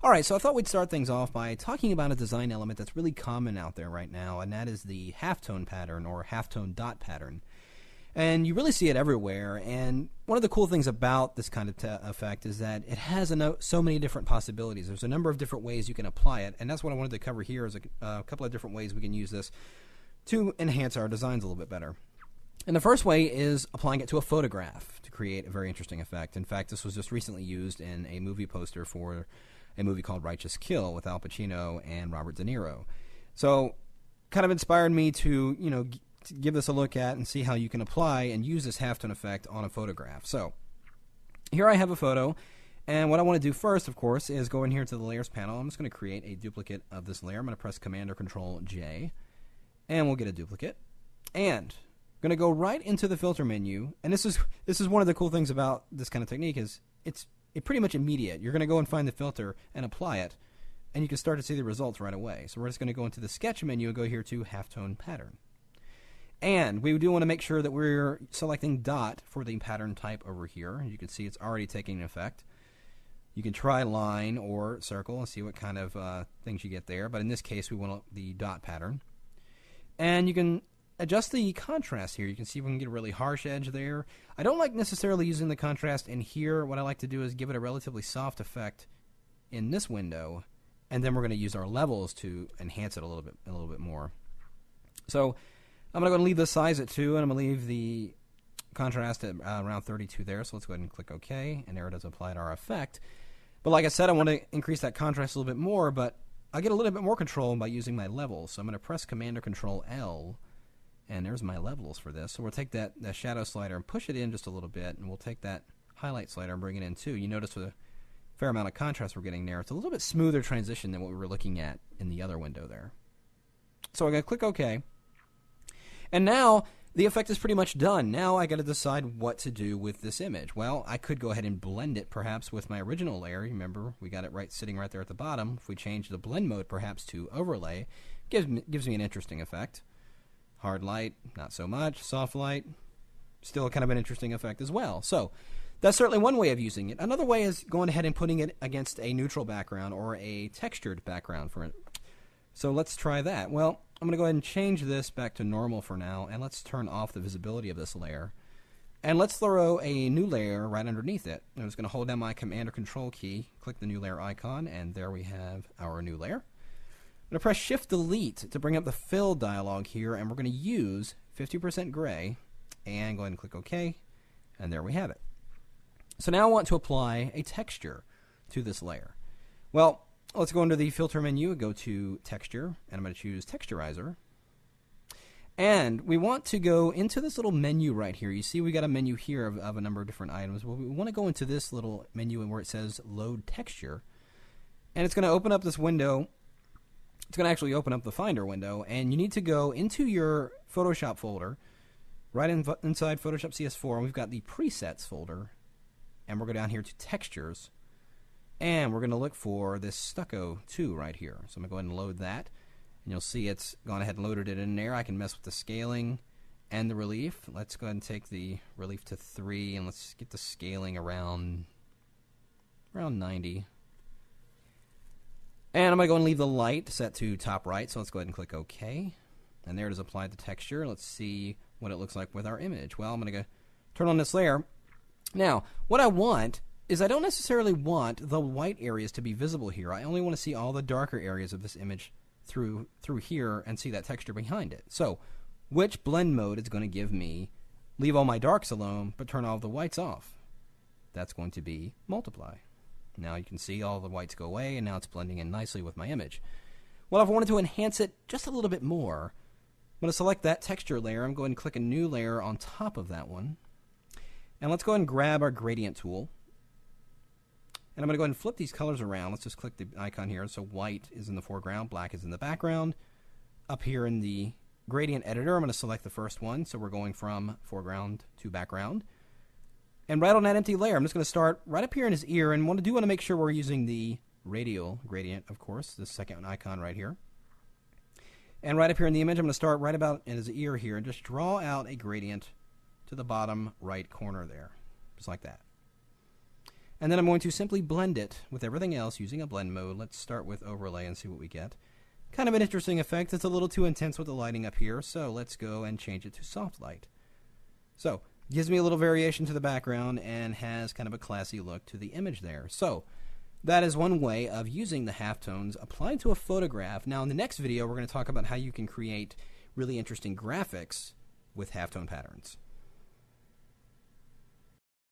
Alright, so I thought we'd start things off by talking about a design element that's really common out there right now, and that is the halftone pattern or halftone dot pattern. And you really see it everywhere, and one of the cool things about this kind of effect is that it has so many different possibilities. There's a number of different ways you can apply it, and that's what I wanted to cover here is a couple of different ways we can use this to enhance our designs a little bit better. And the first way is applying it to a photograph to create a very interesting effect. In fact, this was just recently used in a movie poster for a movie called Righteous Kill with Al Pacino and Robert De Niro. So kind of inspired me to, to give this a look at and see how you can apply and use this halftone effect on a photograph. So here I have a photo, and what I want to do first, of course, is go in here to the Layers panel. I'm just going to create a duplicate of this layer. I'm going to press Command or Control J, and we'll get a duplicate. And I'm going to go right into the filter menu, and this is one of the cool things about this kind of technique is it's pretty much immediate. You're going to go and find the filter and apply it, and you can start to see the results right away. So we're just going to go into the Sketch menu and go here to Halftone Pattern. And we do want to make sure that we're selecting dot for the pattern type over here. You can see it's already taking effect. You can try line or circle and see what kind of things you get there, but in this case we want the dot pattern. And you can adjust the contrast here. You can see we can get a really harsh edge there. I don't like necessarily using the contrast in here. What I like to do is give it a relatively soft effect in this window, and then we're going to use our levels to enhance it a little bit more. So I'm going to go and leave the size at 2, and I'm going to leave the contrast at around 32 there. So let's go ahead and click OK, and there it is applied our effect. But like I said, I want to increase that contrast a little bit more, but I get a little bit more control by using my levels. So I'm going to press Command or Control L, and there's my levels for this. So we'll take that shadow slider and push it in just a little bit, and we'll take that highlight slider and bring it in too. You notice a fair amount of contrast we're getting there. It's a little bit smoother transition than what we were looking at in the other window there. So I'm going to click OK. And now the effect is pretty much done. Now I got to decide what to do with this image. Well, I could go ahead and blend it perhaps with my original layer. Remember, we got it sitting right there at the bottom. If we change the blend mode perhaps to overlay, gives me an interesting effect. Hard light, not so much. Soft light, still kind of an interesting effect as well. So that's certainly one way of using it. Another way is going ahead and putting it against a neutral background or a textured background for it. So let's try that. Well, I'm going to go ahead and change this back to normal for now, and let's turn off the visibility of this layer. And let's throw a new layer right underneath it. I'm just going to hold down my Command or Control key, click the new layer icon, and there we have our new layer. I'm going to press Shift-Delete to bring up the Fill dialog here, and we're going to use 50% gray, and go ahead and click OK, and there we have it. So now I want to apply a texture to this layer. Well, let's go into the Filter menu, go to Texture, and I'm going to choose Texturizer. And we want to go into this little menu right here. You see we got a menu here of a number of different items. Well, we want to go into this little menu where it says Load Texture, and it's going to open up this window. It's going to actually open up the Finder window, and you need to go into your Photoshop folder, right inside Photoshop CS4, and we've got the Presets folder, and we'll go down here to Textures, and we're going to look for this Stucco 2 right here. So I'm going to go ahead and load that, and you'll see it's gone ahead and loaded it in there. I can mess with the scaling and the relief. Let's go ahead and take the relief to 3, and let's get the scaling around 90. And I'm going to go and leave the light set to top right, so let's go ahead and click OK. And there it is applied the texture. Let's see what it looks like with our image. Well, I'm going to go turn on this layer. Now, what I want is I don't necessarily want the white areas to be visible here. I only want to see all the darker areas of this image through here and see that texture behind it. So, which blend mode is going to give me leave all my darks alone but turn all the whites off? That's going to be multiply. Now you can see all the whites go away, and now it's blending in nicely with my image. Well, if I wanted to enhance it just a little bit more, I'm going to select that texture layer. I'm going to click a new layer on top of that one. And let's go ahead and grab our gradient tool. And I'm going to go ahead and flip these colors around. Let's just click the icon here. So white is in the foreground, black is in the background. Up here in the gradient editor, I'm going to select the first one. So we're going from foreground to background. And right on that empty layer, I'm just going to start right up here in his ear, and want to make sure we're using the radial gradient, of course, the second icon right here. And right up here in the image, I'm going to start right about in his ear here and just draw out a gradient to the bottom right corner there, just like that. And then I'm going to simply blend it with everything else using a blend mode. Let's start with overlay and see what we get. Kind of an interesting effect. It's a little too intense with the lighting up here, so let's go and change it to soft light. So, gives me a little variation to the background and has kind of a classy look to the image there. So, that is one way of using the halftones applied to a photograph. Now, in the next video, we're going to talk about how you can create really interesting graphics with halftone patterns.